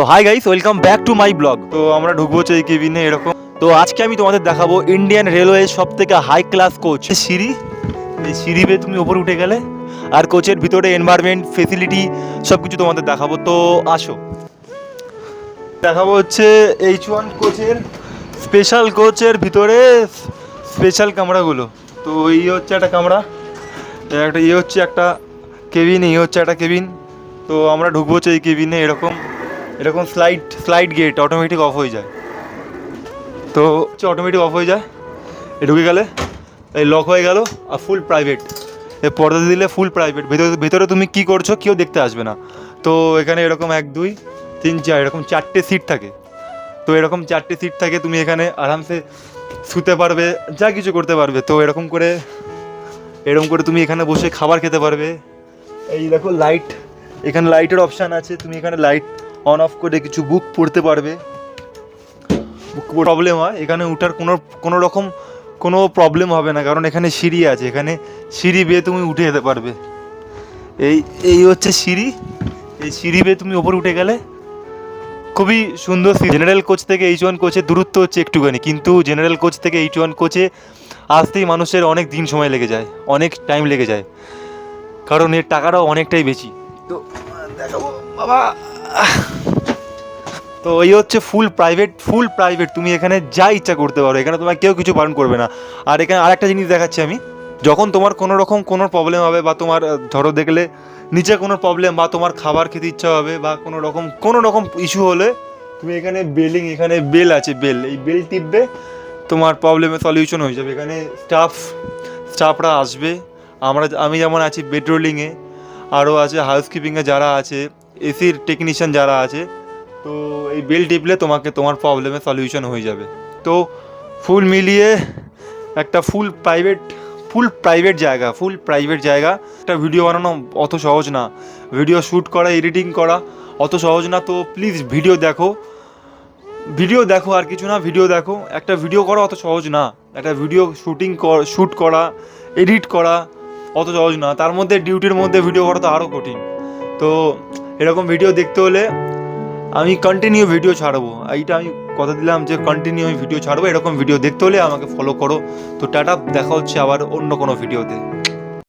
তো hi guys, welcome back to my blog. তো আমরা ঢুকবো হচ্ছে এই কেবিনে এরকম। তো আজকে আমি তোমাদের দেখাবো ইন্ডিয়ান রেলওয়ে সব থেকে হাই ক্লাস কোচ সিঁড়ি। এই সিঁড়ি বেয়ে তুমি ওপরে উঠে গেলে আর কোচের ভিতরে এনভায়রনমেন্ট ফেসিলিটি সব কিছু তোমাদের দেখাবো। তো আসো দেখাবো হচ্ছে H1 কোচের স্পেশাল কোচের ভিতরে স্পেশাল কামরাগুলো। তো এই হচ্ছে একটা কামরা, একটা হচ্ছে একটা কেবিন, এই হচ্ছে একটা কেবিন। তো আমরা ঢুকবো হচ্ছে এই কেবিনে এরকম এরকম স্লাইড গেট অটোমেটিক অফ হয়ে যায়। তো হচ্ছে অটোমেটিক অফ হয়ে যায়, এ ঢুকে গেলে এই লক হয়ে গেল। আর ফুল প্রাইভেট, এ পর্দা দিলে ফুল প্রাইভেট, ভেতরে ভেতরে তুমি কী করছো কেউ দেখতে আসবে না। তো এখানে এরকম 1 2 3 4 এরকম 4টে সিট থাকে। তো এরকম 4টে সিট থাকে, তুমি এখানে আরামসে শুতে পারবে, যা কিছু করতে পারবে। তো এরকম করে তুমি এখানে বসে খাবার খেতে পারবে। এই দেখো লাইট, এখানে লাইটের অপশান আছে, তুমি এখানে লাইট অন অফ করে কিছু বুক পড়তে পারবে। প্রবলেম হয় এখানে উঠার কোনো রকম কোনো প্রবলেম হবে না, কারণ এখানে সিঁড়ি আছে, এখানে সিঁড়ি বেয়ে তুমি উঠে যেতে পারবে। এই এই হচ্ছে সিঁড়ি, এই সিঁড়ি বেয়ে তুমি ওপরে উঠে গেলে খুবই সুন্দর। জেনারেল কোচ থেকে H1 কোচের দূরত্ব হচ্ছে একটুখানি, কিন্তু জেনারেল কোচ থেকে H1 কোচে আসতেই মানুষের অনেক দিন সময় লেগে যায়, অনেক টাইম লেগে যায়, কারণ এর টাকাটাও অনেকটাই বেশি। তো দেখাবো বাবা। তো এই হচ্ছে ফুল প্রাইভেট, তুমি এখানে যা ইচ্ছা করতে পারো, এখানে তোমার কেউ কিছু বারণ করবে না। আর এখানে আরেকটা জিনিস দেখাচ্ছি আমি, যখন তোমার কোনো রকম কোনো প্রবলেম হবে বা তোমার ধরো দেখলে নিচে কোনো প্রবলেম বা তোমার খাবার খেতে ইচ্ছা হবে বা কোনো রকম ইস্যু হলে তুমি এখানে এখানে বেল আছে, এই বেল টিপবে, তোমার প্রবলেমের সলিউশন হয়ে যাবে। এখানে স্টাফরা আসবে, আমি যেমন আছি পেট্রোলিংয়ে, আরও আছে হাউসকিপিংয়ে যারা আছে, এসির টেকনিশিয়ান যারা আছে। তো এই বেল টিপলে তোমার প্রবলেমের সলিউশন হয়ে যাবে। তো ফুল মিলিয়ে একটা ফুল প্রাইভেট জায়গা। একটা ভিডিও বানানো অত সহজ না, ভিডিও শ্যুট করা, এডিটিং করা অত সহজ না। তো প্লিজ ভিডিও দেখো আর কিছু না, ভিডিও দেখো। একটা ভিডিও করা অত সহজ না, একটা ভিডিও শ্যুট করা, এডিট করা অত সহজ না, তার মধ্যে ডিউটির মধ্যে ভিডিও করা তো আরও কঠিন। তো এরকম ভিডিও দেখতে হলে আমি কন্টিনিউ ভিডিও ছাড়বো, এইটা আমি কথা দিলাম যে কন্টিনিউ আমি ভিডিও ছাড়বো। এরকম ভিডিও দেখতে হলে আমাকে ফলো করো। তো টাটা, দেখা হচ্ছে আবার অন্য কোনো ভিডিওতে।